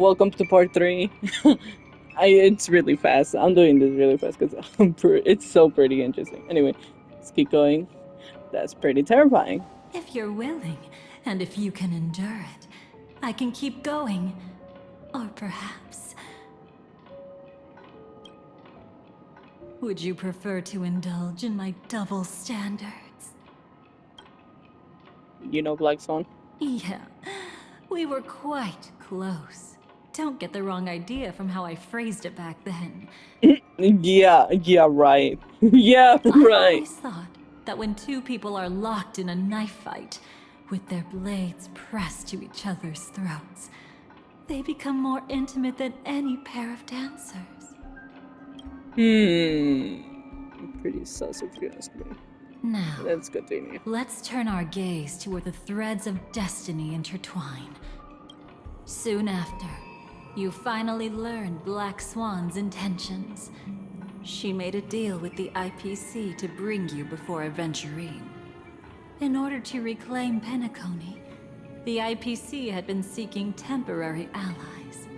Welcome to part three. It's really fast. I'm doing this really fast because it's so pretty interesting. Anyway, let's keep going. That's pretty terrifying. If you're willing, and if you can endure it, I can keep going. Or perhaps... Would you prefer to indulge in my double standards? You know Black Swan? Yeah, we were quite close. Don't get the wrong idea from how I phrased it back then. Yeah, right. Yeah, I've right. always thought that when two people are locked in a knife fight, with their blades pressed to each other's throats, they become more intimate than any pair of dancers. Pretty sus if you ask me. Now, Let's continue. let's turn our gaze to where the threads of destiny intertwine. Soon after, you finally learned Black Swan's intentions. She made a deal with the IPC to bring you before Aventurine. In order to reclaim Penacony, the IPC had been seeking temporary allies.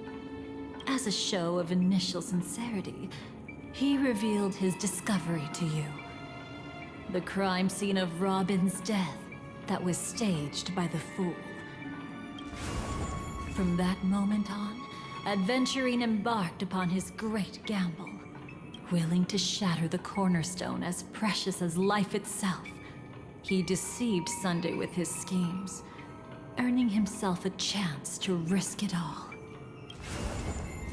As a show of initial sincerity, he revealed his discovery to you. The crime scene of Robin's death that was staged by the Fool. From that moment on, Aventurine embarked upon his great gamble. Willing to shatter the cornerstone as precious as life itself, he deceived Sunday with his schemes, earning himself a chance to risk it all.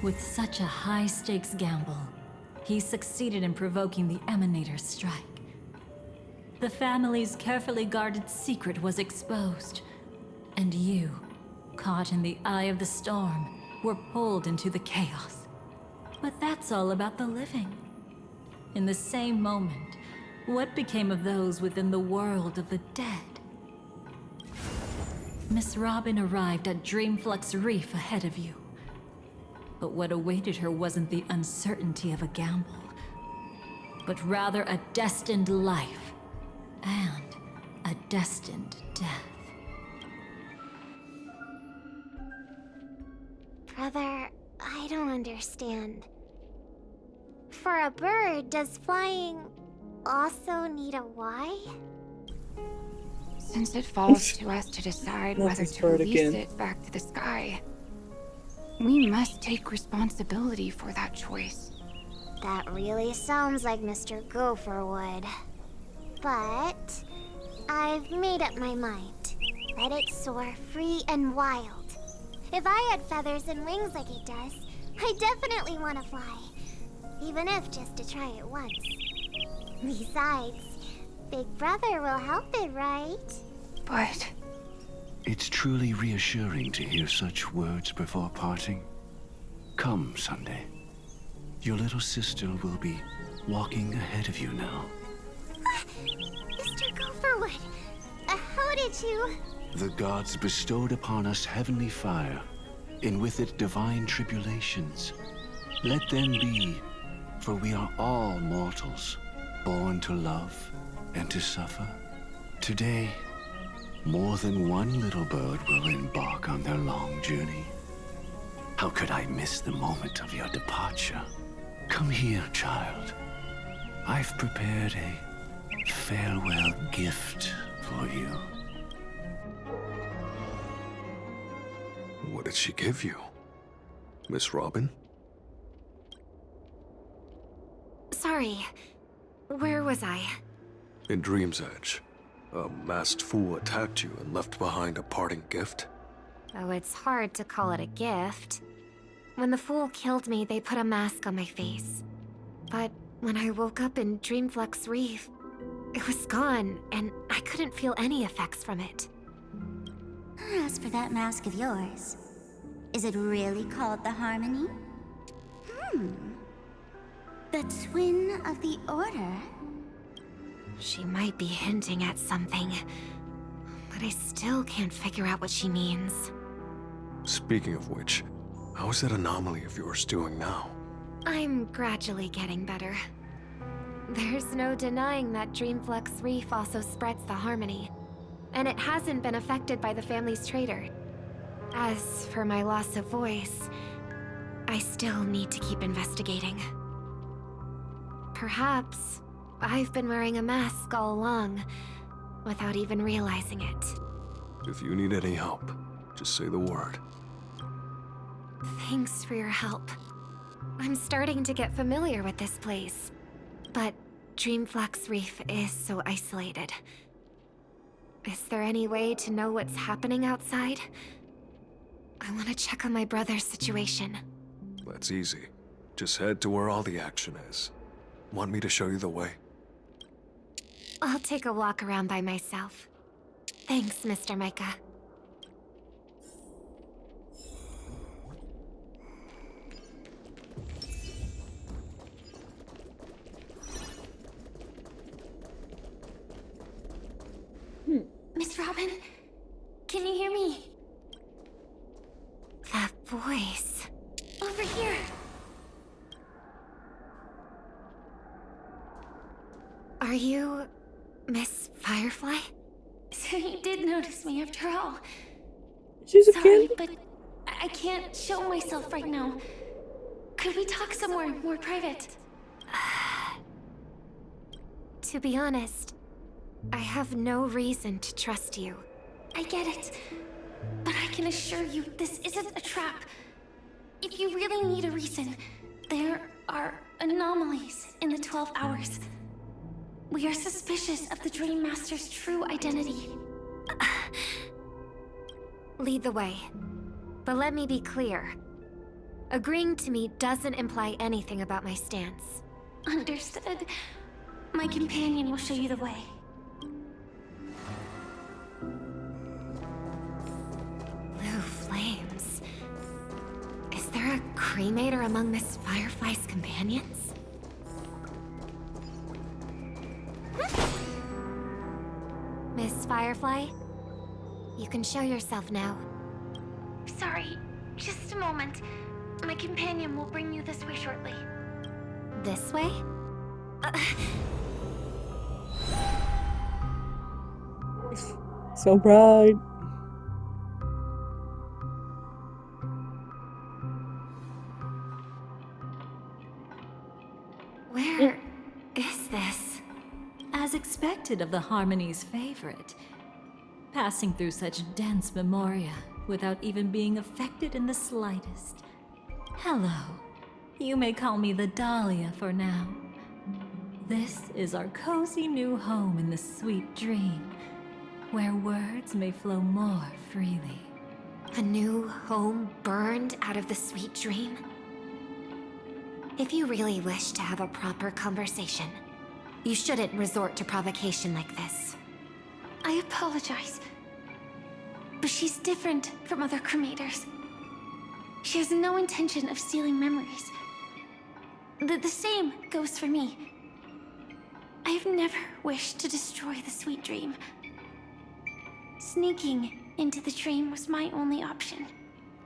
With such a high-stakes gamble, he succeeded in provoking the Emanator's strike. The family's carefully guarded secret was exposed, and you, caught in the eye of the storm, were pulled into the chaos. But that's all about the living. In the same moment, what became of those within the world of the dead? Miss Robin arrived at Dreamflux Reef ahead of you. But what awaited her wasn't the uncertainty of a gamble, but rather a destined life and a destined death. Brother, I don't understand. For a bird, does flying also need a why? Since it falls to us to decide Not whether this to bird release again. it back to the sky, we must take responsibility for that choice. That really sounds like Mr. Gopher would. But I've made up my mind. Let it soar free and wild. If I had feathers and wings like it does, I definitely want to fly. Even if just to try it once. Besides, Big Brother will help it, right? But It's truly reassuring to hear such words before parting. Come, Sunday. Your little sister will be walking ahead of you now. Mr. Gopherwood, how did you... The gods bestowed upon us heavenly fire, and with it divine tribulations. Let them be, for we are all mortals, born to love and to suffer. Today, more than one little bird will embark on their long journey. How could I miss the moment of your departure? Come here, child. I've prepared a farewell gift for you. What did she give you? Miss Robin? sorry. Where was I? In Dream's Edge, a masked fool attacked you and left behind a parting gift. Oh, it's hard to call it a gift. When the fool killed me, they put a mask on my face. But when I woke up in Dreamflux Reef, it was gone, and I couldn't feel any effects from it. As for that mask of yours, is it really called the Harmony? The twin of the Order? She might be hinting at something, but I still can't figure out what she means. Speaking of which, how's that anomaly of yours doing now? I'm gradually getting better. There's no denying that Dreamflux Reef also spreads the Harmony, and it hasn't been affected by the family's traitor. As for my loss of voice, I still need to keep investigating. Perhaps I've been wearing a mask all along, without even realizing it. If you need any help, just say the word. Thanks for your help. I'm starting to get familiar with this place, but Dreamflux Reef is so isolated. Is there any way to know what's happening outside? I want to check on my brother's situation. That's easy. Just head to where all the action is. Want me to show you the way? I'll take a walk around by myself. Thanks, Mr. Micah. Miss Robin, can you hear me? That voice. Over here. Are you Miss Firefly? So you did notice me after all. She's a Sorry, kid. but I can't show myself right now. Could we talk somewhere more private? To be honest, I have no reason to trust you. I get it. But I can assure you this isn't a trap. If you really need a reason, there are anomalies in the 12 hours. We are suspicious of the Dream Master's true identity. Lead the way. But let me be clear. Agreeing to me doesn't imply anything about my stance. Understood. My companion will show you the way. Blue flames. Is there a cremator among Miss Firefly's companions? Miss Firefly, you can show yourself now. Sorry, just a moment. My companion will bring you this way shortly. This way? So bright. Where is this? As expected of the Harmony's favorite, passing through such dense memoria without even being affected in the slightest. Hello. You may call me the Dahlia for now. This is our cozy new home in the sweet dream, where words may flow more freely. A new home burned out of the sweet dream? If you really wish to have a proper conversation, you shouldn't resort to provocation like this. I apologize. But she's different from other cremators. She has no intention of stealing memories. The same goes for me. I have never wished to destroy the sweet dream. Sneaking into the dream was my only option.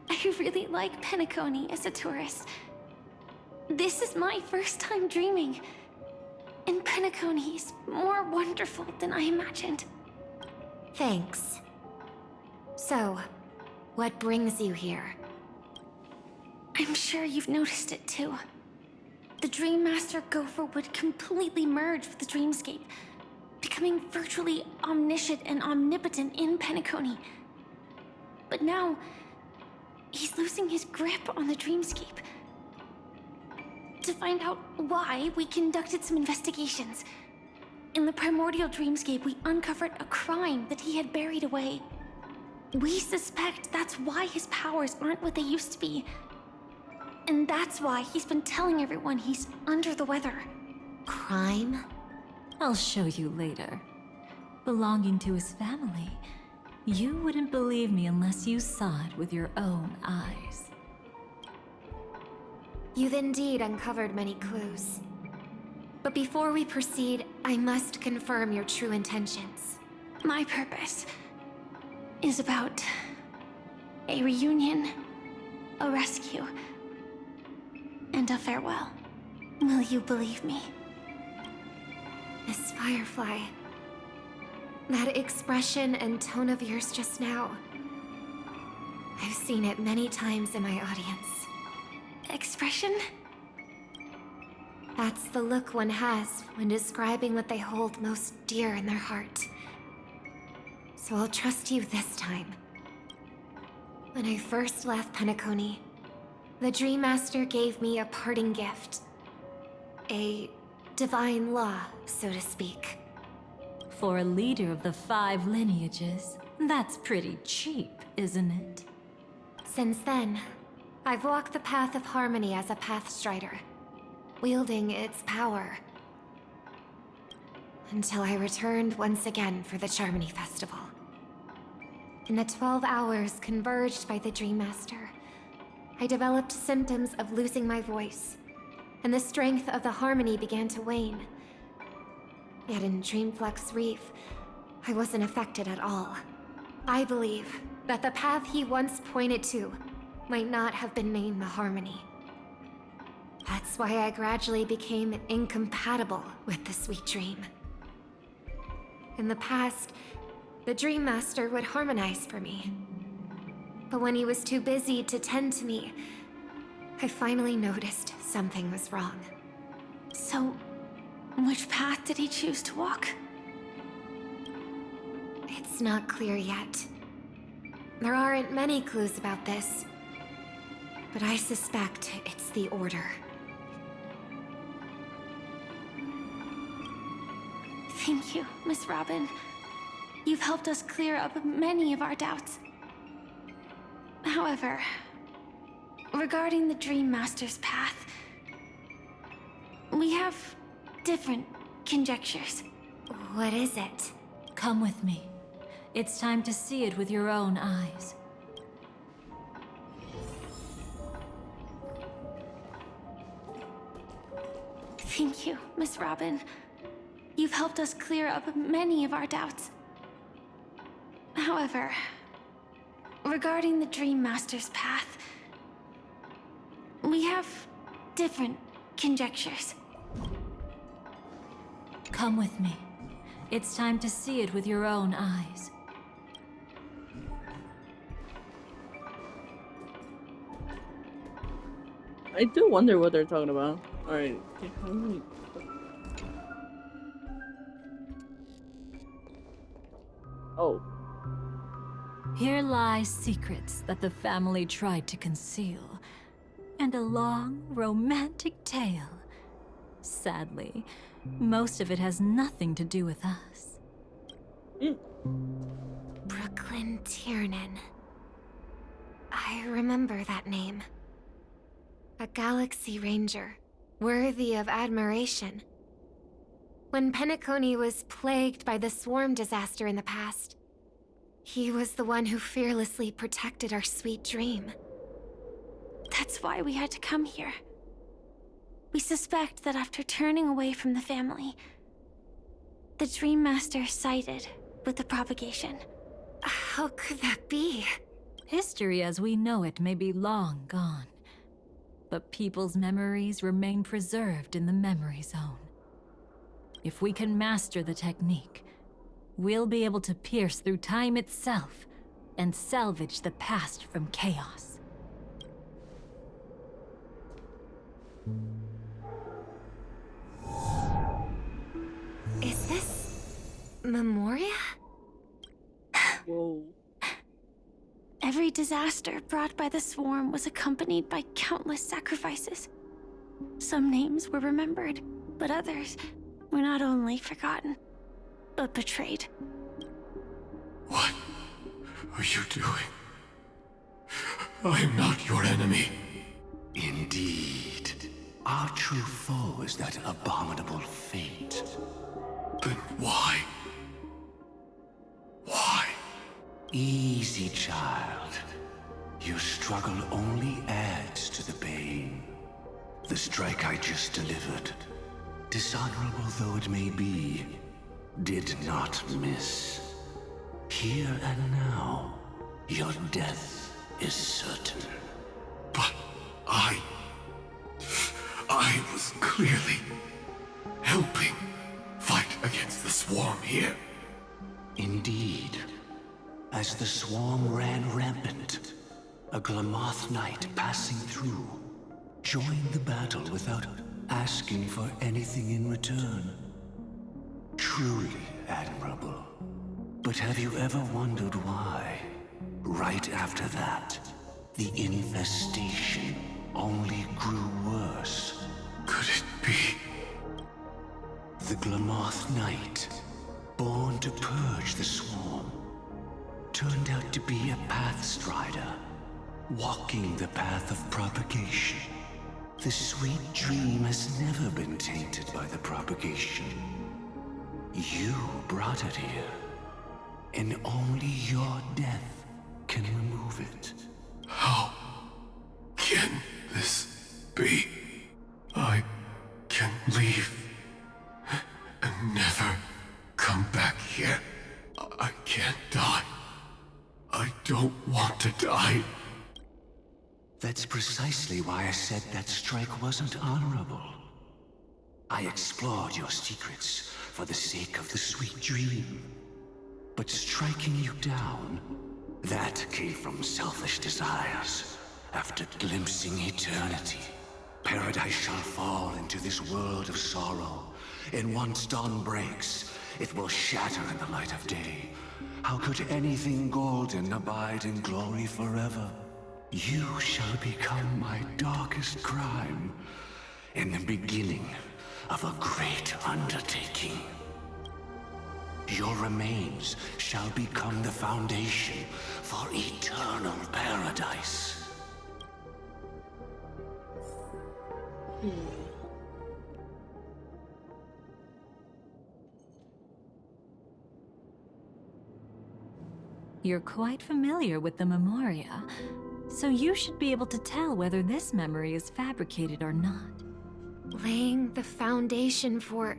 I really like Penacony as a tourist. This is my first time dreaming. And Penacony is more wonderful than I imagined. Thanks. So, what brings you here? I'm sure you've noticed it too. The Dream Master Gopher would completely merge with the dreamscape, becoming virtually omniscient and omnipotent in Penacony. But now, he's losing his grip on the dreamscape. To find out why, we conducted some investigations. In the primordial dreamscape, we uncovered a crime that he had buried away. We suspect that's why his powers aren't what they used to be. And that's why he's been telling everyone he's under the weather. Crime? I'll show you later. Belonging to his family, you wouldn't believe me unless you saw it with your own eyes. You've indeed uncovered many clues. But before we proceed, I must confirm your true intentions. My purpose is about a reunion, a rescue, and a farewell. Will you believe me? Miss Firefly, that expression and tone of yours just now, I've seen it many times in my audience. Expression? That's the look one has when describing what they hold most dear in their heart. So I'll trust you this time. When I first left Penacony, the Dream Master gave me a parting gift. A divine law, so to speak. For a leader of the 5 lineages, that's pretty cheap, isn't it? Since then, I've walked the path of harmony as a Pathstrider, wielding its power. Until I returned once again for the Charmony Festival. In the 12 hours converged by the Dream Master, I developed symptoms of losing my voice, and the strength of the harmony began to wane. Yet in Dreamflux Reef, I wasn't affected at all. I believe that the path he once pointed to might not have been named the Harmony. That's why I gradually became incompatible with the sweet dream. In the past, the Dream Master would harmonize for me. But when he was too busy to tend to me, I finally noticed something was wrong. So, which path did he choose to walk? It's not clear yet. There aren't many clues about this, but I suspect it's the Order. Thank you, Miss Robin. You've helped us clear up many of our doubts. However, regarding the Dream Master's path, we have different conjectures. What is it? Come with me. It's time to see it with your own eyes. Thank you, Miss Robin. You've helped us clear up many of our doubts. However, regarding the Dream Master's path, we have different conjectures. Come with me. It's time to see it with your own eyes. I do wonder what they're talking about. Alright. Okay, how many... Oh. Here lie secrets that the family tried to conceal, and a long, romantic tale. Sadly, most of it has nothing to do with us. Brooklyn Tiernan. I remember that name. A Galaxy Ranger, worthy of admiration. When Penacony was plagued by the swarm disaster in the past, he was the one who fearlessly protected our sweet dream. That's why we had to come here. We suspect that after turning away from the family, the Dream Master sided with the propagation. How could that be? History as we know it may be long gone, but people's memories remain preserved in the memory zone. If we can master the technique, we'll be able to pierce through time itself and salvage the past from chaos. Is this Memoria? Whoa. Every disaster brought by the swarm was accompanied by countless sacrifices. Some names were remembered, but others were not only forgotten, but betrayed. What are you doing? I am not your enemy. Indeed. Our true foe is that abominable fate. Then why? Why? Easy, child. Your struggle only adds to the pain. The strike I just delivered, dishonorable though it may be, did not miss. Here and now, your death is certain. But I was clearly helping fight against the swarm here. Indeed. As the swarm ran rampant, A Glamoth knight passing through joined the battle without asking for anything in return. Truly admirable. But have you ever wondered why, right after that, the infestation only grew worse? Could it be? The Glamoth Knight, born to purge the swarm, turned out to be a pathstrider, walking the path of propagation. The sweet dream has never been tainted by the propagation. You brought it here, and only your death can remove it. How can this be? I can leave and never come back here. I can't die. I don't want to die. That's precisely why I said that strike wasn't honorable. I explored your secrets for the sake of the sweet dream. But striking you down, that came from selfish desires. After glimpsing eternity, paradise shall fall into this world of sorrow. And once dawn breaks, it will shatter in the light of day. How could anything golden abide in glory forever? You shall become my darkest crime, in the beginning of a great undertaking. Your remains shall become the foundation for eternal paradise. You're quite familiar with the Memoria, so you should be able to tell whether this memory is fabricated or not. Laying the foundation for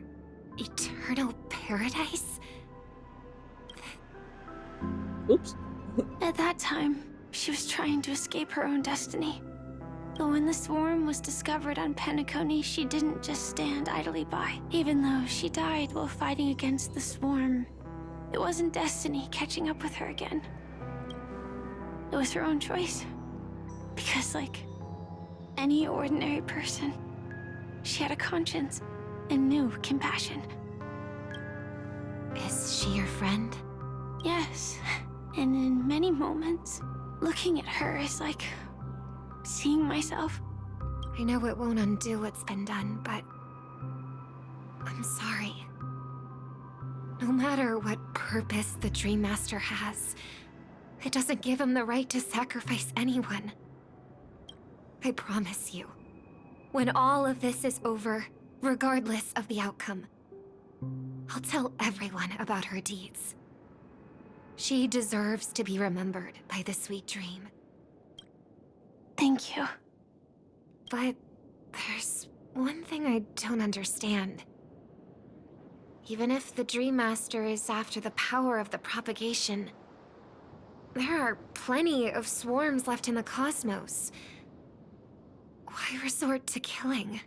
eternal paradise? Oops. At that time, she was trying to escape her own destiny. But when the swarm was discovered on Penacony, she didn't just stand idly by. Even though she died while fighting against the swarm, it wasn't destiny catching up with her again. It was her own choice. Because like any ordinary person, she had a conscience and knew compassion. Is she your friend? Yes, and in many moments, looking at her is like seeing myself. I know it won't undo what's been done, but I'm sorry. No matter what purpose the Dream Master has, it doesn't give him the right to sacrifice anyone. I promise you, when all of this is over, regardless of the outcome, I'll tell everyone about her deeds. She deserves to be remembered by the sweet dream. Thank you. But there's one thing I don't understand. Even if the Dream Master is after the power of the propagation, there are plenty of swarms left in the cosmos. Why resort to killing?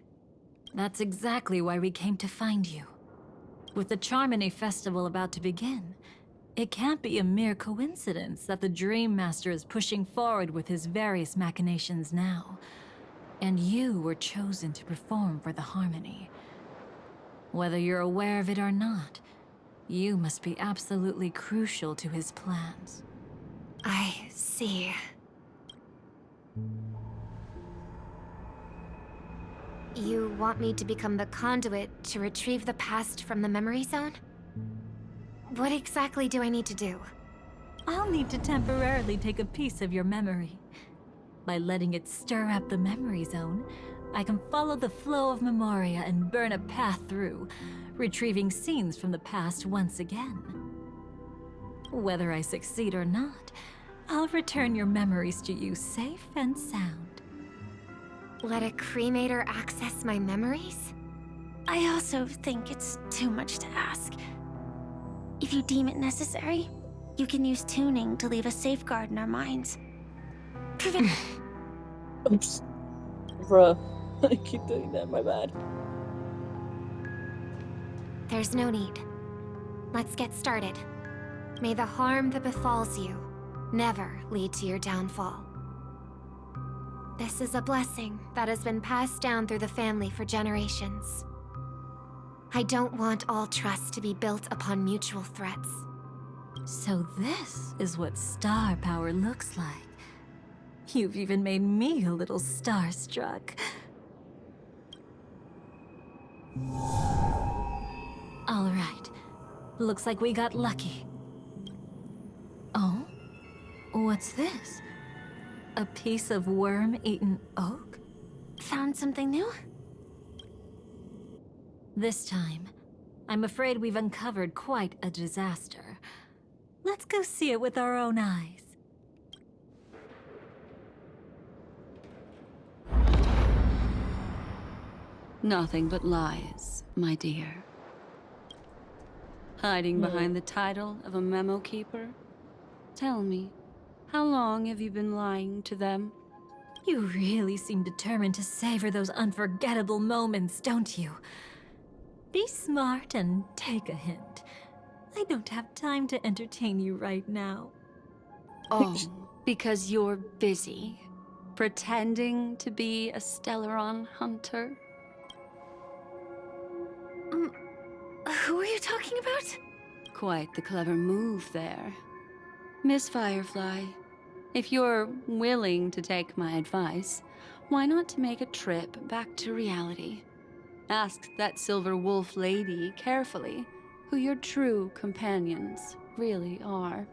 That's exactly why we came to find you. With the Charmony Festival about to begin, it can't be a mere coincidence that the Dream Master is pushing forward with his various machinations now. And you were chosen to perform for the Harmony. Whether you're aware of it or not, you must be absolutely crucial to his plans. I see. You want me to become the conduit to retrieve the past from the memory zone? What exactly do I need to do? I'll need to temporarily take a piece of your memory. By letting it stir up the memory zone, I can follow the flow of Memoria and burn a path through, retrieving scenes from the past once again. Whether I succeed or not, I'll return your memories to you safe and sound. Let a cremator access my memories? I also think it's too much to ask. If you deem it necessary, you can use tuning to leave a safeguard in our minds. Prevent. Oops. Bruh. I keep doing that, my bad. There's no need. Let's get started. May the harm that befalls you never lead to your downfall. This is a blessing that has been passed down through the family for generations. I don't want all trust to be built upon mutual threats. So this is what star power looks like. You've even made me a little starstruck. All right. Looks like we got lucky. Oh? What's this? A piece of worm-eaten oak? Found something new? This time, I'm afraid we've uncovered quite a disaster. Let's go see it with our own eyes. Nothing but lies, my dear. Hiding behind the title of a memo keeper? Tell me, how long have you been lying to them? You really seem determined to savor those unforgettable moments, don't you? Be smart and take a hint. I don't have time to entertain you right now. Oh, because you're busy, pretending to be a Stellaron hunter? Who are you talking about? Quite the clever move there. Miss Firefly, if you're willing to take my advice, why not make a trip back to reality? Ask that Silver Wolf lady carefully who your true companions really are.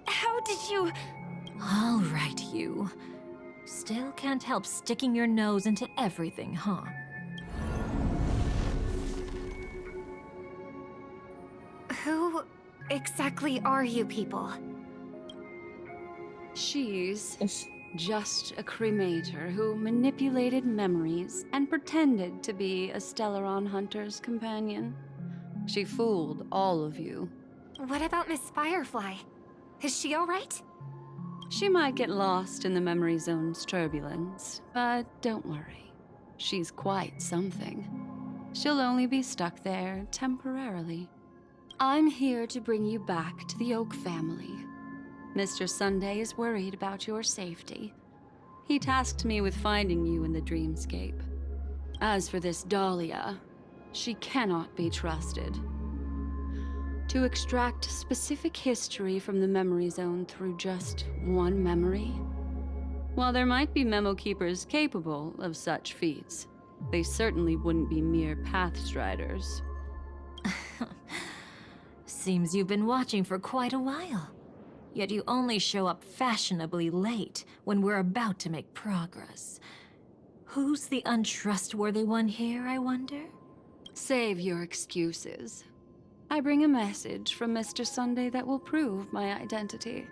How did you... All right, you. Still can't help sticking your nose into everything, huh? Who exactly are you people? She's just a cremator who manipulated memories and pretended to be a Stellaron hunter's companion. She fooled all of you. What about Miss Firefly? Is she alright? She might get lost in the memory zone's turbulence, but don't worry. She's quite something. She'll only be stuck there temporarily. I'm here to bring you back to the Oak family. Mr. Sunday is worried about your safety. He tasked me with finding you in the dreamscape. As for this Dahlia, she cannot be trusted. To extract specific history from the memory zone through just one memory? While there might be memo keepers capable of such feats, they certainly wouldn't be mere pathstriders. Seems you've been watching for quite a while. Yet you only show up fashionably late when we're about to make progress. Who's the untrustworthy one here, I wonder? Save your excuses. I bring a message from Mr. Sunday that will prove my identity.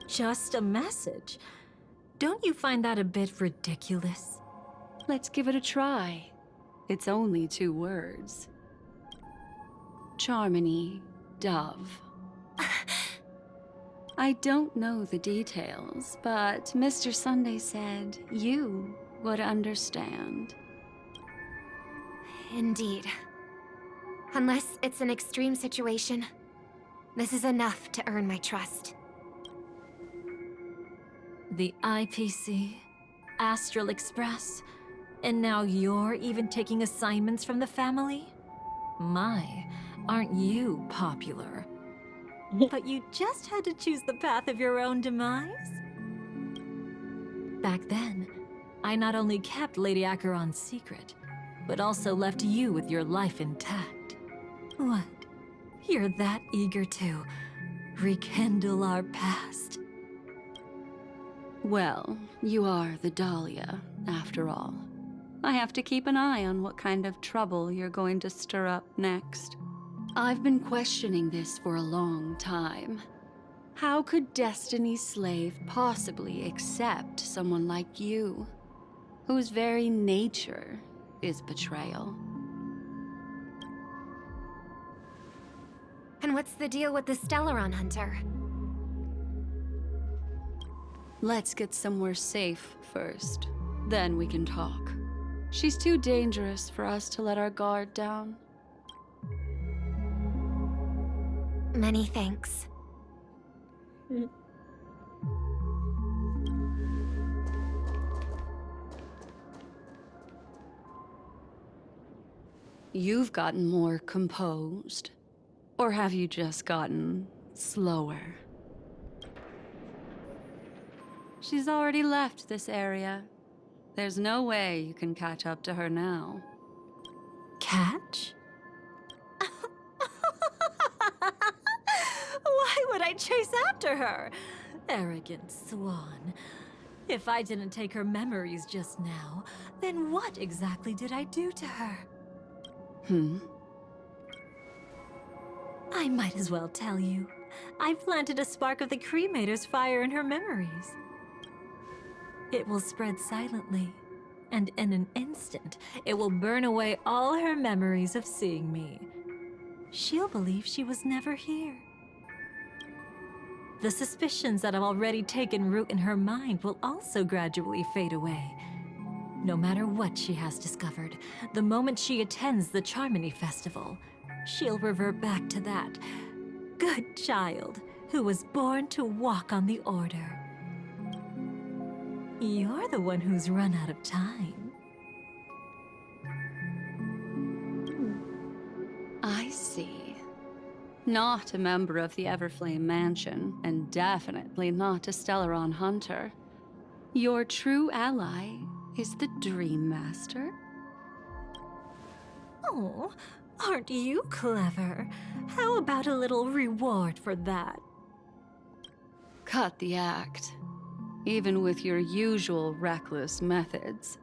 Just a message? Don't you find that a bit ridiculous? Let's give it a try. It's only 2 words. Charmony Dove. I don't know the details, but Mr. Sunday said you would understand. Indeed. Unless it's an extreme situation, this is enough to earn my trust. The IPC, Astral Express, and now you're even taking assignments from the family? My, aren't you popular? But you just had to choose the path of your own demise? Back then, I not only kept Lady Acheron's secret, but also left you with your life intact. What? You're that eager to rekindle our past? Well, you are the Dahlia, after all. I have to keep an eye on what kind of trouble you're going to stir up next. I've been questioning this for a long time. How could Destiny's slave possibly accept someone like you, whose very nature is betrayal? And what's the deal with the Stellaron hunter? Let's get somewhere safe first. Then we can talk. She's too dangerous for us to let our guard down. Many thanks. you've gotten more composed. Or have you just gotten slower? She's already left this area. There's no way you can catch up to her now. Catch? Why would I chase after her? Arrogant swan. If I didn't take her memories just now, then what exactly did I do to her? I might as well tell you. I planted a spark of the cremator's fire in her memories. It will spread silently, and in an instant, it will burn away all her memories of seeing me. She'll believe she was never here. The suspicions that have already taken root in her mind will also gradually fade away. No matter what she has discovered, the moment she attends the Charmony Festival, she'll revert back to that good child who was born to walk on the Order. You're the one who's run out of time. I see. Not a member of the Everflame Mansion, and definitely not a Stellaron hunter. Your true ally is the Dream Master. Oh, aren't you clever? How about a little reward for that? Cut the act. Even with your usual reckless methods,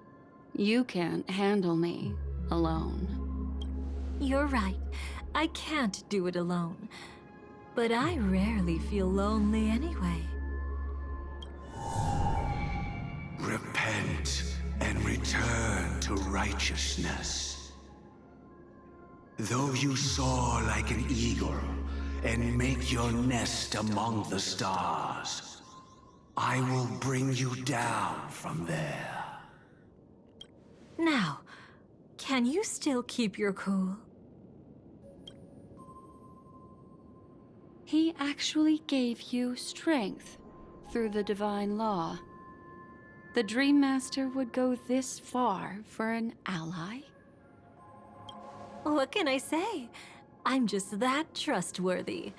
you can't handle me alone. You're right. I can't do it alone. But I rarely feel lonely anyway. Repent and return to righteousness. Though you soar like an eagle and make your nest among the stars, I will bring you down from there. Now, can you still keep your cool? He actually gave you strength through the divine law. The Dream Master would go this far for an ally? What can I say? I'm just that trustworthy.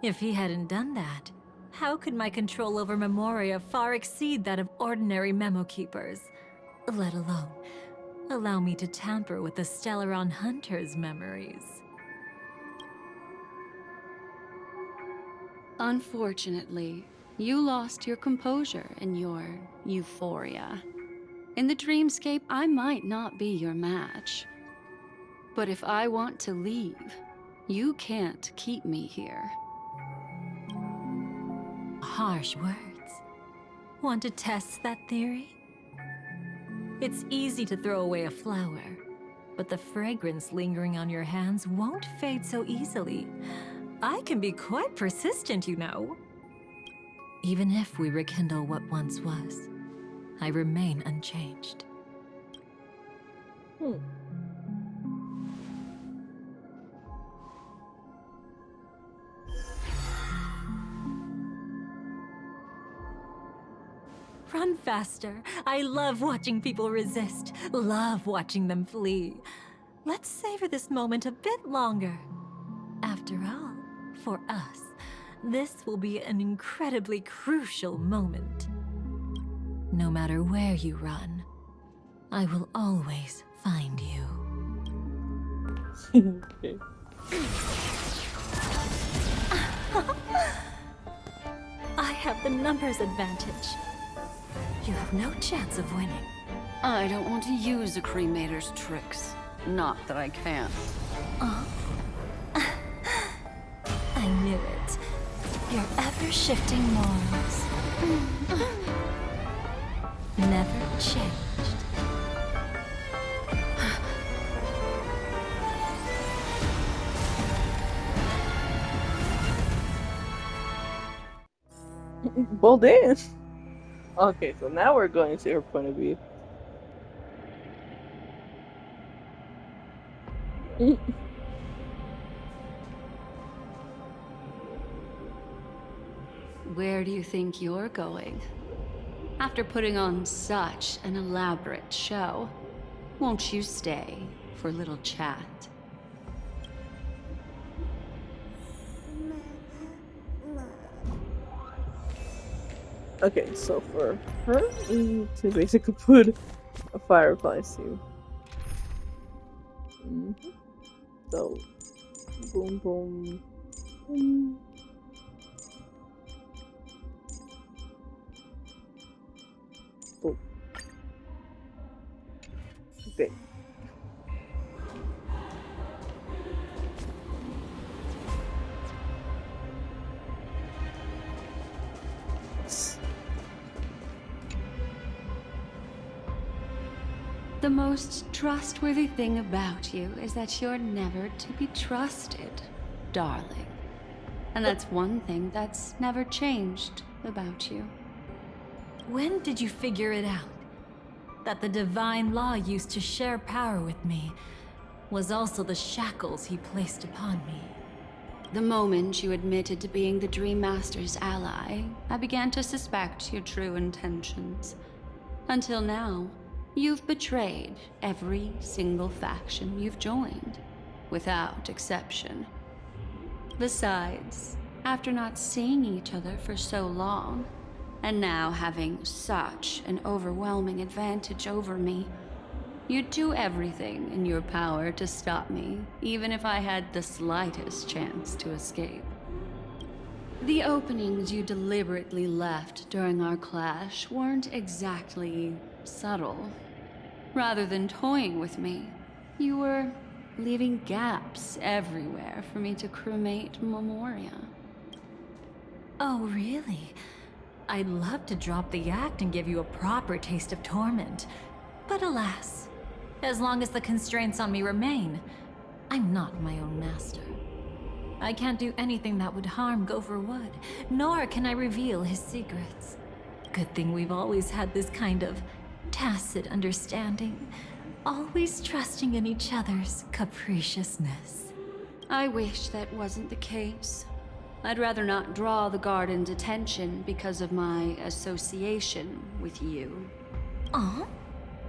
If he hadn't done that, how could my control over Memoria far exceed that of ordinary memo keepers? Let alone allow me to tamper with the Stellaron Hunter's memories. Unfortunately, you lost your composure in your euphoria. In the dreamscape, I might not be your match. But if I want to leave, you can't keep me here. Harsh words. Want to test that theory? It's easy to throw away a flower, but the fragrance lingering on your hands won't fade so easily. I can be quite persistent, you know. Even if we rekindle what once was, I remain unchanged. Run faster. I love watching people resist. Love watching them flee. Let's savor this moment a bit longer. After all, for us, this will be an incredibly crucial moment. No matter where you run, I will always find you. Okay. I have the numbers advantage. You have no chance of winning. I don't want to use a cremator's tricks. Not that I can't. I knew it. Your ever-shifting morals. Never changed. Well, dance. Okay, so now we're going to see her point of view. Where do you think you're going? After putting on such an elaborate show, won't you stay for a little chat. Okay, so for her, we need to basically put a firefly suit. So, boom, boom, boom. Boom. Okay. The most trustworthy thing about you is that you're never to be trusted, darling. And that's one thing that's never changed about you. When did you figure it out? That the divine law used to share power with me was also the shackles he placed upon me. The moment you admitted to being the Dream Master's ally, I began to suspect your true intentions. Until now, you've betrayed every single faction you've joined, without exception. Besides, after not seeing each other for so long, and now having such an overwhelming advantage over me, you'd do everything in your power to stop me, even if I had the slightest chance to escape. The openings you deliberately left during our clash weren't exactly subtle. Rather than toying with me, you were leaving gaps everywhere for me to cremate Memoria. Oh, really? I'd love to drop the act and give you a proper taste of torment. But alas, as long as the constraints on me remain, I'm not my own master. I can't do anything that would harm Gopher Wood, nor can I reveal his secrets. Good thing we've always had this kind of tacit understanding, always trusting in each other's capriciousness. I wish that wasn't the case. I'd rather not draw the garden's attention because of my association with you. Aw?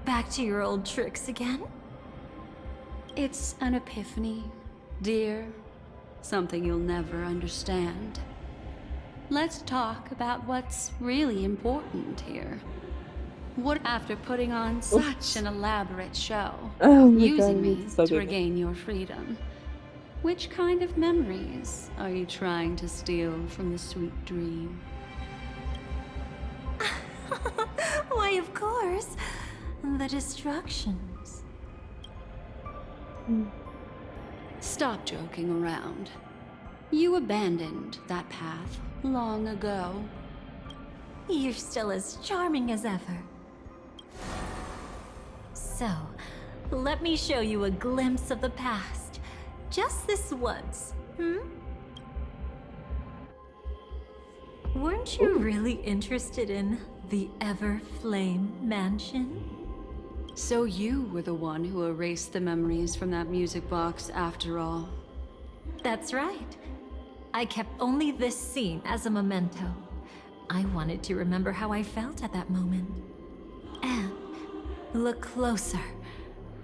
Back to your old tricks again? It's an epiphany, dear. Something you'll never understand. Let's talk about what's really important here. What after putting on such an elaborate show, using me to regain your freedom, which kind of memories are you trying to steal from the sweet dream? Why, of course. The destructions. Stop joking around. You abandoned that path long ago. You're still as charming as ever. So, let me show you a glimpse of the past. Just this once, Weren't you really interested in the Everflame Mansion? So you were the one who erased the memories from that music box after all. That's right. I kept only this scene as a memento. I wanted to remember how I felt at that moment. And look closer.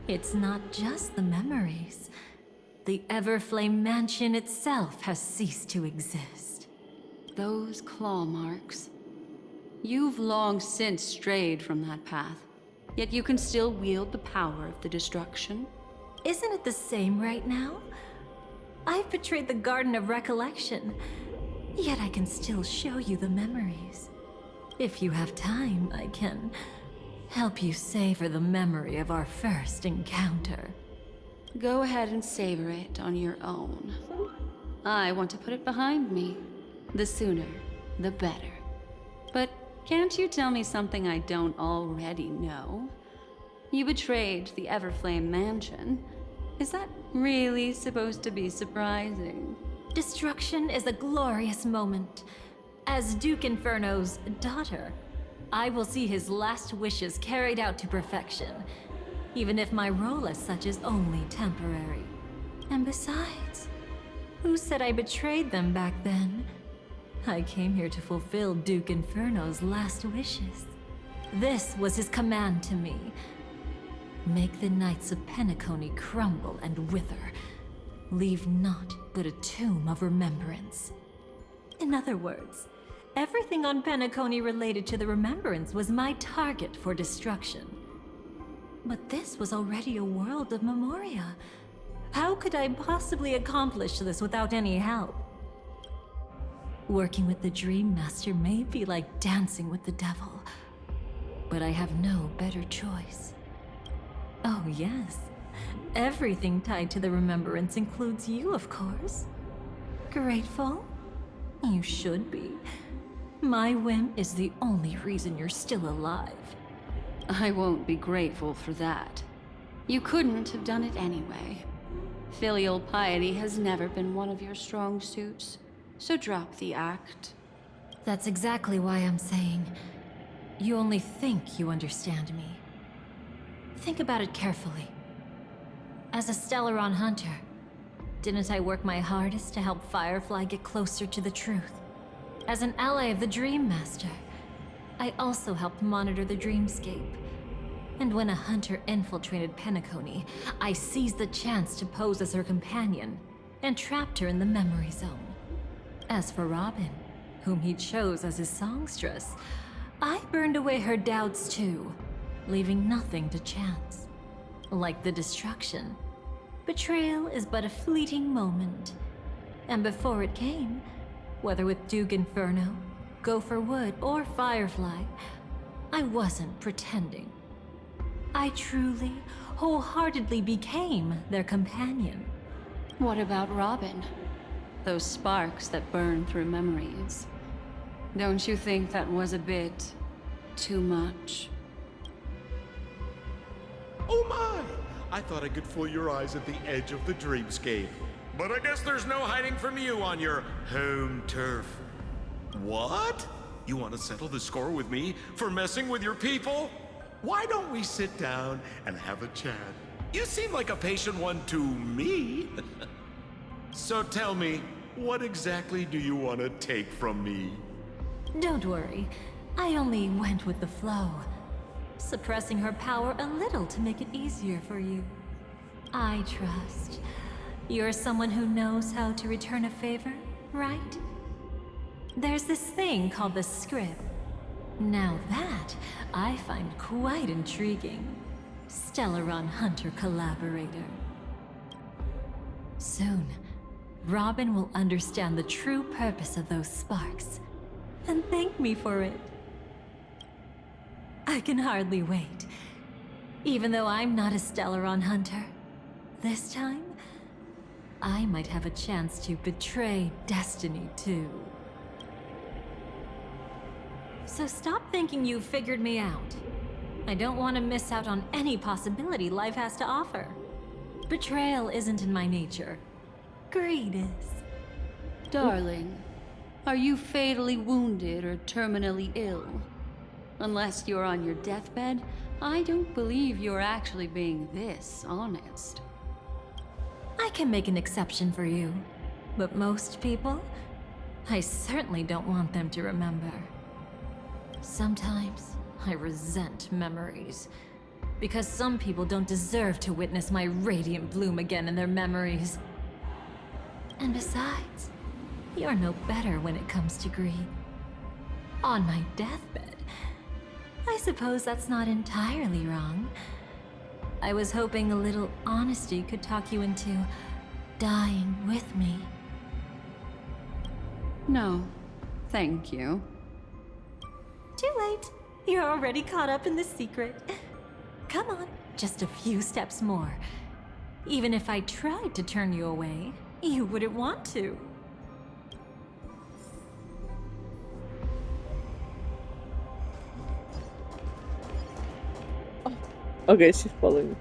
It's not just the memories. The Everflame Mansion itself has ceased to exist. Those claw marks. You've long since strayed from that path, yet you can still wield the power of the destruction. Isn't it the same right now? I've betrayed the Garden of Recollection, yet I can still show you the memories. If you have time, I can help you savor the memory of our first encounter. Go ahead and savor it on your own. I want to put it behind me. The sooner, the better. But can't you tell me something I don't already know? You betrayed the Everflame Mansion. Is that really supposed to be surprising? Destruction is a glorious moment. As Duke Inferno's daughter, I will see his last wishes carried out to perfection, even if my role as such is only temporary. And besides, who said I betrayed them back then? I came here to fulfill Duke Inferno's last wishes. This was his command to me. make the Knights of Penacony crumble and wither, leave naught but a tomb of remembrance. In other words, everything on Penacony related to the Remembrance was my target for destruction. But this was already a world of Memoria. How could I possibly accomplish this without any help? Working with the Dream Master may be like dancing with the devil, but I have no better choice. Oh yes, everything tied to the Remembrance includes you, of course. Grateful? You should be. My whim is the only reason you're still alive. I won't be grateful for that. You couldn't have done it anyway. Filial piety has never been one of your strong suits, so drop the act. That's exactly why I'm saying, you only think you understand me. Think about it carefully. As a Stellaron hunter, didn't I work my hardest to help Firefly get closer to the truth? As an ally of the Dream Master, I also helped monitor the dreamscape. And when a hunter infiltrated Penacony, I seized the chance to pose as her companion and trapped her in the memory zone. As for Robin, whom he chose as his songstress, I burned away her doubts too, leaving nothing to chance. Like the destruction, betrayal is but a fleeting moment. And before it came, whether with Duke Inferno, Gopher Wood, or Firefly, I wasn't pretending. I truly, wholeheartedly became their companion. What about Robin? Those sparks that burn through memories. Don't you think that was a bit too much? Oh my! I thought I could fool your eyes at the edge of the dreamscape. But I guess there's no hiding from you on your home turf. What? You want to settle the score with me for messing with your people? Why don't we sit down and have a chat? You seem like a patient one to me. So tell me, what exactly do you want to take from me? Don't worry, I only went with the flow, suppressing her power a little to make it easier for you. I trust. You're someone who knows how to return a favor, right? There's this thing called the script. Now that, I find quite intriguing. Stellaron Hunter collaborator. Soon, Robin will understand the true purpose of those sparks, and thank me for it. I can hardly wait. Even though I'm not a Stellaron Hunter, this time, I might have a chance to betray destiny too. So stop thinking you've figured me out. I don't want to miss out on any possibility life has to offer. Betrayal isn't in my nature. Greed is. Darling, are you fatally wounded or terminally ill? Unless you're on your deathbed, I don't believe you're actually being this honest. I can make an exception for you, but most people, I certainly don't want them to remember. Sometimes, I resent memories, because some people don't deserve to witness my radiant bloom again in their memories. And besides, you're no better when it comes to greed. On my deathbed, I suppose that's not entirely wrong. I was hoping a little honesty could talk you into dying with me. No, thank you. Too late. You're already caught up in the secret. Come on, just a few steps more. Even if I tried to turn you away, you wouldn't want to. Okay, she's following me.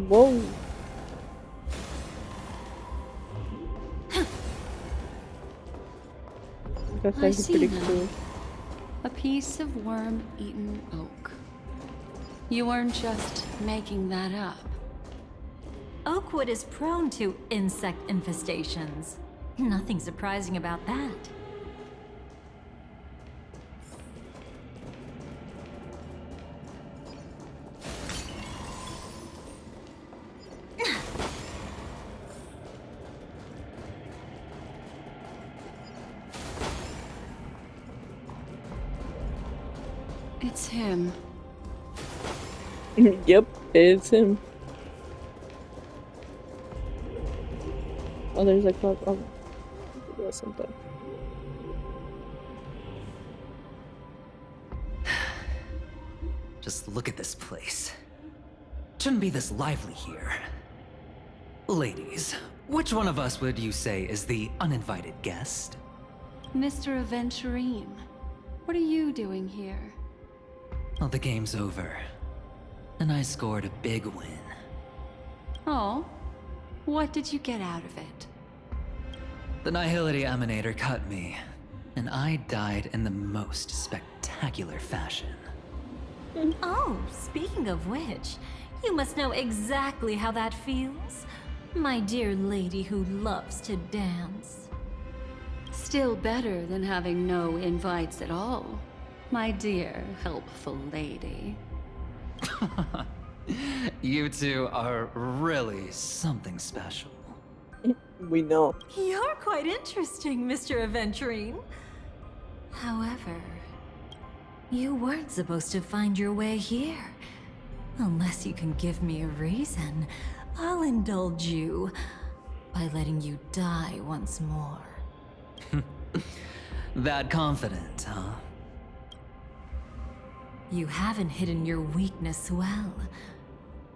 Whoa. That's I actually see pretty now. cool. A piece of worm-eaten oak. You weren't just making that up. Oakwood is prone to insect infestations. Nothing surprising about that. It's him. Yep, it's him. Oh, there's a clock. Oh, there's something. Just look at this place. Shouldn't be this lively here. Ladies, which one of us would you say is the uninvited guest? Mr. Aventurine, what are you doing here? Well, the game's over. And I scored a big win. Oh, what did you get out of it? The Nihility Emanator cut me, and I died in the most spectacular fashion. Oh, speaking of which, you must know exactly how that feels. My dear lady who loves to dance. Still better than having no invites at all, my dear helpful lady. You two are really something special. We know. You're quite interesting, Mr. Aventurine. However, you weren't supposed to find your way here. Unless you can give me a reason, I'll indulge you by letting you die once more. That confident, huh? You haven't hidden your weakness well,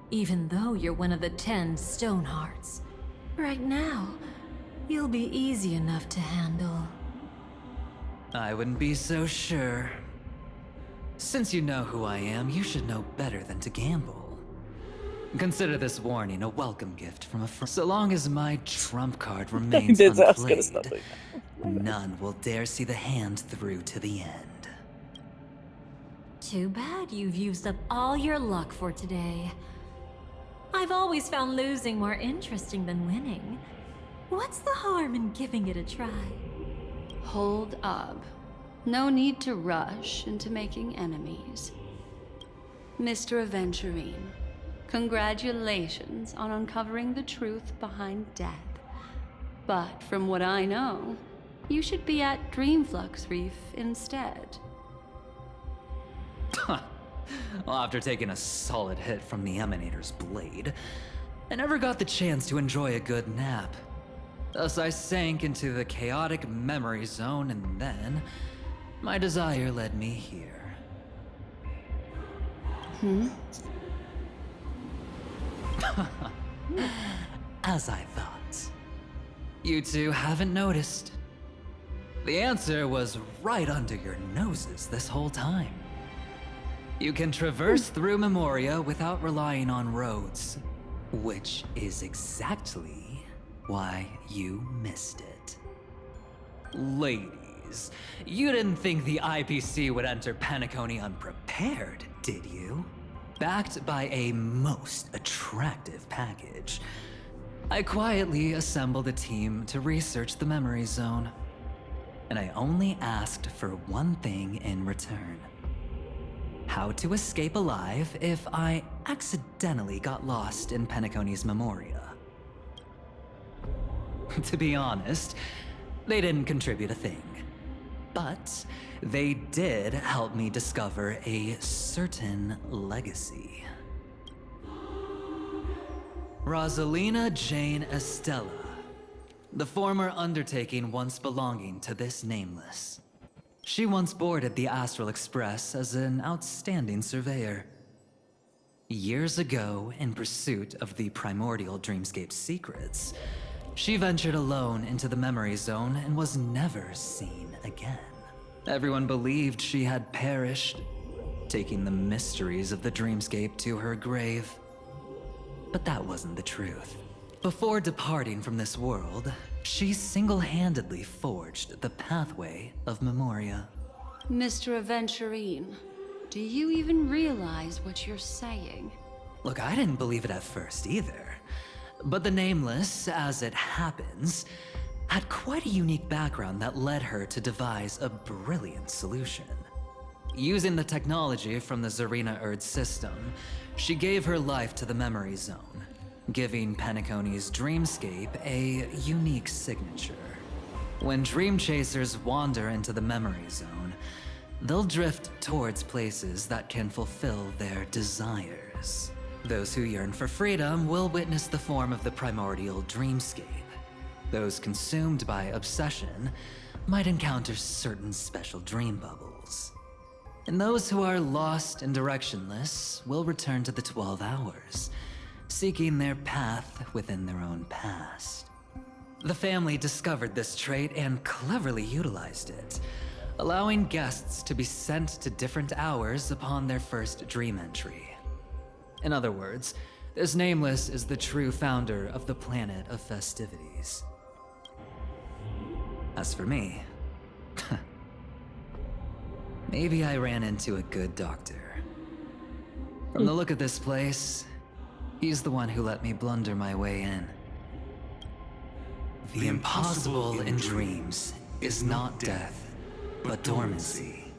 even though you're one of the 10 Stonehearts. Right now, you'll be easy enough to handle. I wouldn't be so sure. Since you know who I am, you should know better than to gamble. Consider this warning a welcome gift from a friend. So long as my trump card remains unplayed, none will dare see the hand through to the end. Too bad you've used up all your luck for today. I've always found losing more interesting than winning. What's the harm in giving it a try? Hold up. No need to rush into making enemies. Mr. Aventurine, congratulations on uncovering the truth behind death. But from what I know, you should be at Dreamflux Reef instead. Well, after taking a solid hit from the Emanator's blade, I never got the chance to enjoy a good nap. Thus I sank into the chaotic memory zone, and then my desire led me here. As I thought. You two haven't noticed. The answer was right under your noses this whole time. You can traverse through Memoria without relying on roads, which is exactly why you missed it. Ladies, you didn't think the IPC would enter Penacony unprepared, did you? Backed by a most attractive package, I quietly assembled a team to research the memory zone. And I only asked for one thing in return. How to escape alive if I accidentally got lost in Penacony's Memoria. To be honest, they didn't contribute a thing. But they did help me discover a certain legacy. Rosalina Jane Estella, the former undertaking once belonging to this nameless. She once boarded the Astral Express as an outstanding surveyor. Years ago, in pursuit of the primordial dreamscape secrets, she ventured alone into the memory zone and was never seen again. Everyone believed she had perished, taking the mysteries of the dreamscape to her grave. But that wasn't the truth. Before departing from this world, she single-handedly forged the pathway of Memoria. Mr. Aventurine, do you even realize what you're saying? Look, I didn't believe it at first either. But the Nameless, as it happens, had quite a unique background that led her to devise a brilliant solution. Using the technology from the Zarina Erd system, she gave her life to the memory zone, giving Penacony's dreamscape a unique signature. When dream chasers wander into the memory zone, they'll drift towards places that can fulfill their desires. Those who yearn for freedom will witness the form of the primordial dreamscape. Those consumed by obsession might encounter certain special dream bubbles. And those who are lost and directionless will return to the 12 hours, seeking their path within their own past. The family discovered this trait and cleverly utilized it, allowing guests to be sent to different hours upon their first dream entry. In other words, this Nameless is the true founder of the planet of festivities. As for me, maybe I ran into a good doctor. From the look of this place, he's the one who let me blunder my way in. The impossible in dreams is not death, but dormancy.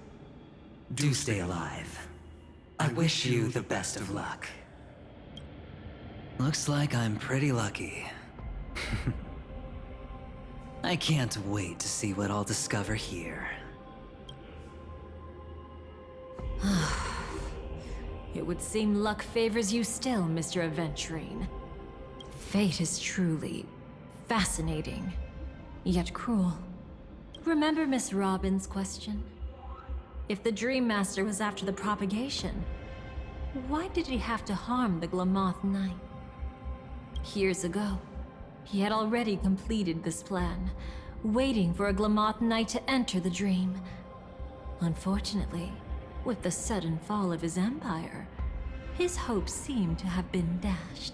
Do stay alive. I wish you the best of luck. Looks like I'm pretty lucky. I can't wait to see what I'll discover here. It would seem luck favors you still, Mr. Aventurine. Fate is truly fascinating, yet cruel. Remember Miss Robin's question? If the Dream Master was after the propagation, why did he have to harm the Glamoth Knight? Years ago, he had already completed this plan, waiting for a Glamoth Knight to enter the dream. Unfortunately, with the sudden fall of his empire, his hopes seemed to have been dashed.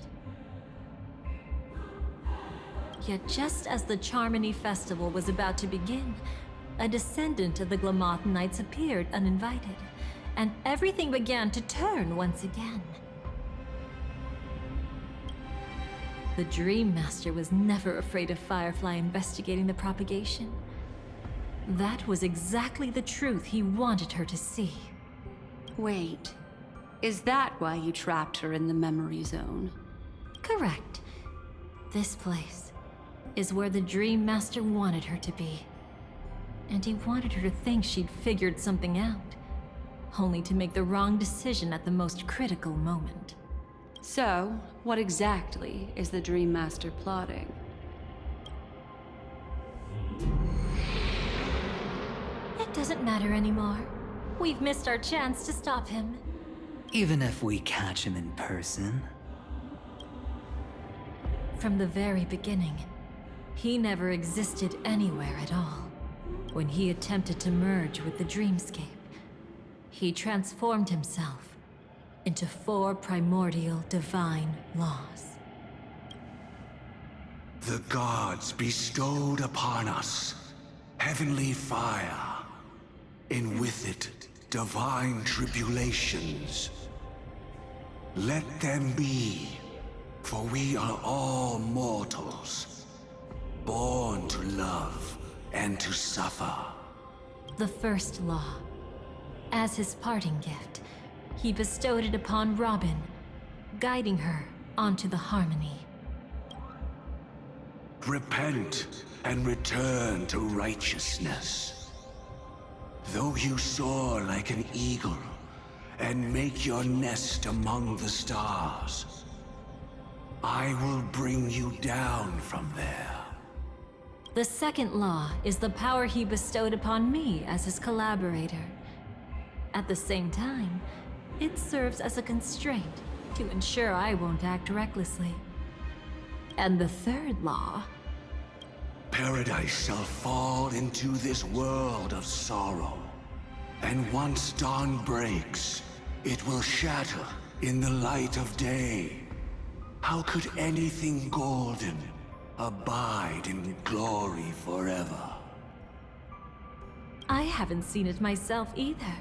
Yet just as the Charmony Festival was about to begin, a descendant of the Glamoth Knights appeared uninvited, and everything began to turn once again. The Dream Master was never afraid of Firefly investigating the propagation. That was exactly the truth he wanted her to see. Wait, is that why you trapped her in the memory zone? Correct. This place is where the Dream Master wanted her to be. And he wanted her to think she'd figured something out, only to make the wrong decision at the most critical moment. So, what exactly is the Dream Master plotting? It doesn't matter anymore. We've missed our chance to stop him. Even if we catch him in person? From the very beginning, he never existed anywhere at all. When he attempted to merge with the dreamscape, he transformed himself into 4 primordial divine laws. The gods bestowed upon us heavenly fire, and with it divine tribulations. Let them be, for we are all mortals, born to love and to suffer. The first law. As his parting gift, he bestowed it upon Robin, guiding her onto the harmony. Repent and return to righteousness. Though you soar like an eagle and make your nest among the stars, I will bring you down from there. The second law is the power he bestowed upon me as his collaborator. At the same time, it serves as a constraint to ensure I won't act recklessly. And the third law... Paradise shall fall into this world of sorrow. And once dawn breaks, it will shatter in the light of day. How could anything golden abide in glory forever? I haven't seen it myself either.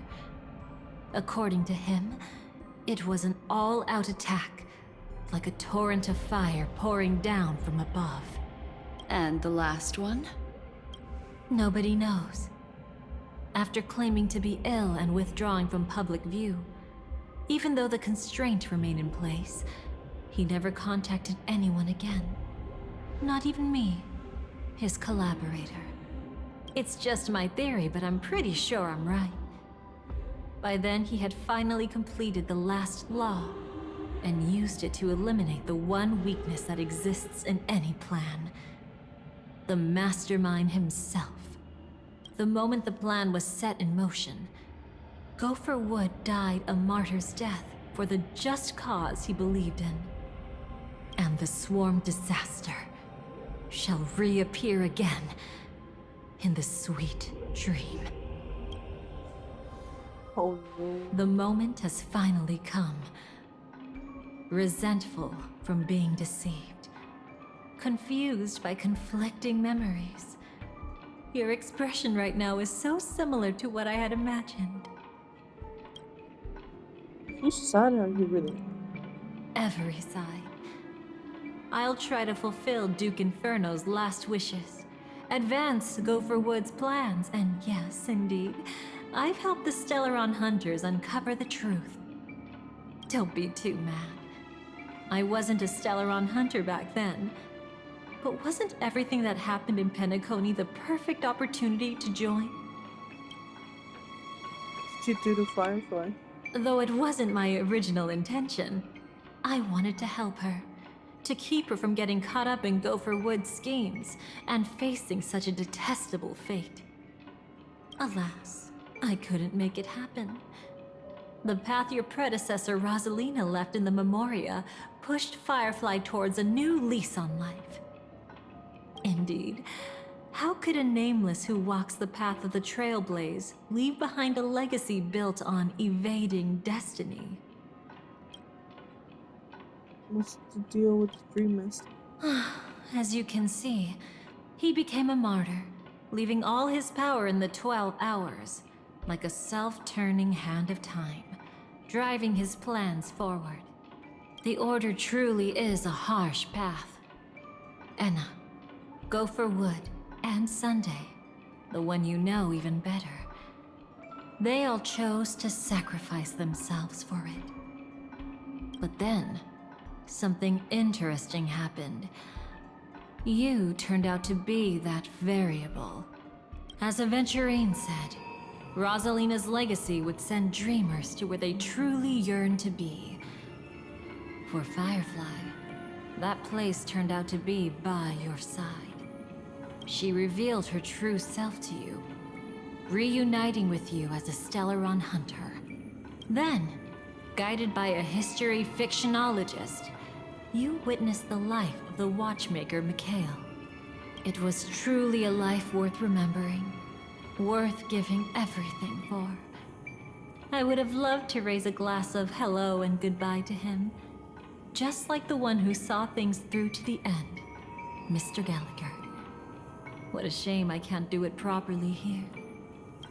According to him, it was an all-out attack, like a torrent of fire pouring down from above. And the last one? Nobody knows. After claiming to be ill and withdrawing from public view, even though the constraint remained in place, he never contacted anyone again. Not even me, his collaborator. It's just my theory, but I'm pretty sure I'm right. By then, he had finally completed the last law and used it to eliminate the one weakness that exists in any plan. The mastermind himself. The moment the plan was set in motion, Gopher Wood died a martyr's death for the just cause he believed in. And the swarm disaster shall reappear again in the sweet dream. Oh no. The moment has finally come. Resentful from being deceived. Confused by conflicting memories. Your expression right now is so similar to what I had imagined. Whose side are you really? Every side. I'll try to fulfill Duke Inferno's last wishes. Advance Gopher Wood's plans, and yes, indeed, I've helped the Stellaron hunters uncover the truth. Don't be too mad. I wasn't a Stellaron hunter back then. But wasn't everything that happened in Penacony the perfect opportunity to join? What did you do to Firefly? Though it wasn't my original intention, I wanted to help her. To keep her from getting caught up in Gopher Wood's schemes and facing such a detestable fate. Alas, I couldn't make it happen. The path your predecessor Rosalina left in the Memoria pushed Firefly towards a new lease on life. Indeed, how could a nameless who walks the path of the Trailblaze leave behind a legacy built on evading destiny? What's the deal with the Dream Master? As you can see, he became a martyr, leaving all his power in the 12 hours, like a self-turning hand of time, driving his plans forward. The Order truly is a harsh path. Enna, Gopher Wood, and Sunday, the one you know even better. They all chose to sacrifice themselves for it. But then, something interesting happened. You turned out to be that variable. As Aventurine said, Rosalina's legacy would send dreamers to where they truly yearn to be. For Firefly, that place turned out to be by your side. She revealed her true self to you, reuniting with you as a Stellaron hunter. Then, guided by a history fictionologist, you witnessed the life of the watchmaker Mikhail. It was truly a life worth remembering, worth giving everything for. I would have loved to raise a glass of hello and goodbye to him, just like the one who saw things through to the end, Mr. Gallagher. What a shame I can't do it properly here.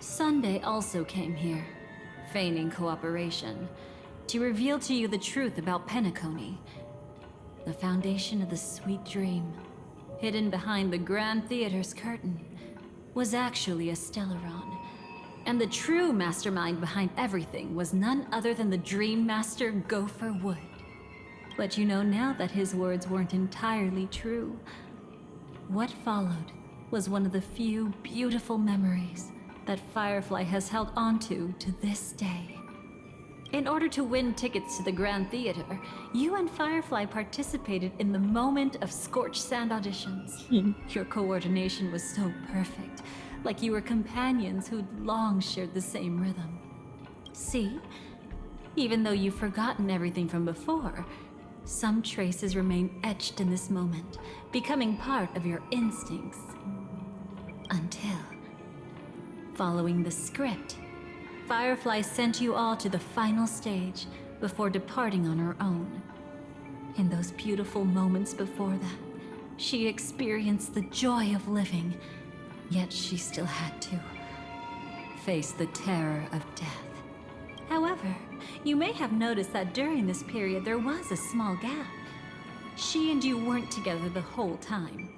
Sunday also came here, feigning cooperation, to reveal to you the truth about Penacony, the foundation of the sweet dream, hidden behind the Grand Theater's curtain, was actually a Stellaron. And the true mastermind behind everything was none other than the Dream Master Gopher Wood. But you know now that his words weren't entirely true. What followed was one of the few beautiful memories that Firefly has held onto to this day. In order to win tickets to the Grand Theater, you and Firefly participated in the moment of scorched sand auditions. Your coordination was so perfect, like you were companions who'd long shared the same rhythm. See? Even though you've forgotten everything from before, some traces remain etched in this moment, becoming part of your instincts. Until, following the script, Firefly sent you all to the final stage before departing on her own. In those beautiful moments before that, she experienced the joy of living, yet she still had to face the terror of death. However, you may have noticed that during this period there was a small gap. She and you weren't together the whole time.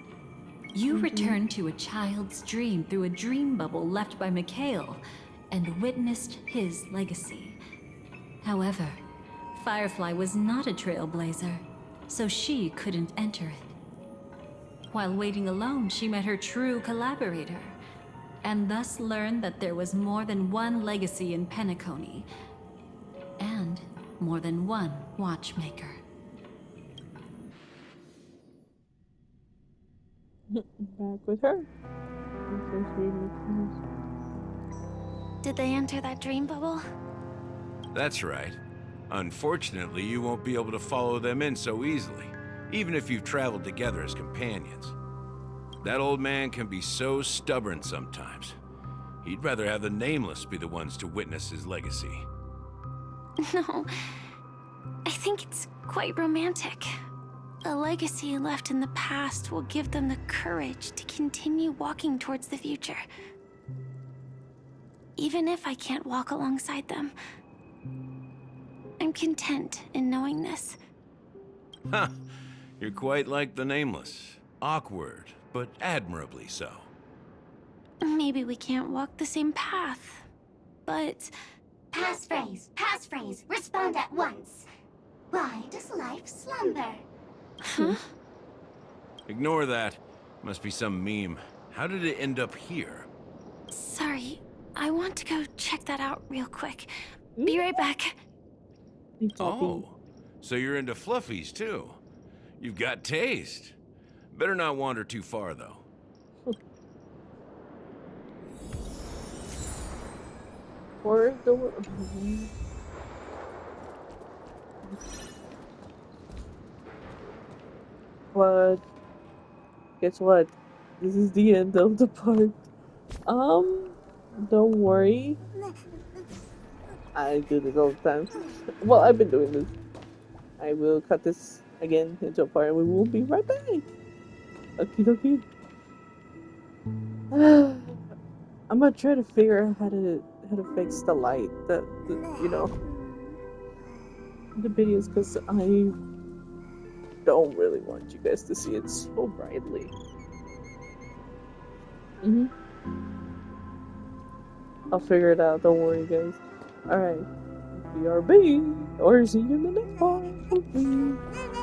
You returned to a child's dream through a dream bubble left by Mikhail and witnessed his legacy. However, Firefly was not a trailblazer, so she couldn't enter it. While waiting alone, she met her true collaborator, and thus learned that there was more than one legacy in Penacony, and more than one watchmaker. Back with her. Did they enter that dream bubble? That's right. Unfortunately, you won't be able to follow them in so easily, even if you've traveled together as companions. That old man can be so stubborn sometimes. He'd rather have the Nameless be the ones to witness his legacy. No, I think it's quite romantic. A legacy left in the past will give them the courage to continue walking towards the future. Even if I can't walk alongside them, I'm content in knowing this. Huh. You're quite like the Nameless. Awkward, but admirably so. Maybe we can't walk the same path, but... Passphrase, respond at once. Why does life slumber? Huh? Ignore that. Must be some meme. How did it end up here? Sorry, I want to go check that out real quick. Be right back. Oh, so you're into fluffies too. You've got taste. Better not wander too far, though. Or door. But guess what? This is the end of the part. Don't worry. I do this all the time. Well, I've been doing this. I will cut this again into a part and we will be right back. Okie dokie. I'm gonna try to figure out how to fix the light that you know, the videos, because I don't really want you guys to see it so brightly. I'll figure it out, don't worry guys. Alright, BRB, or see you in the next part.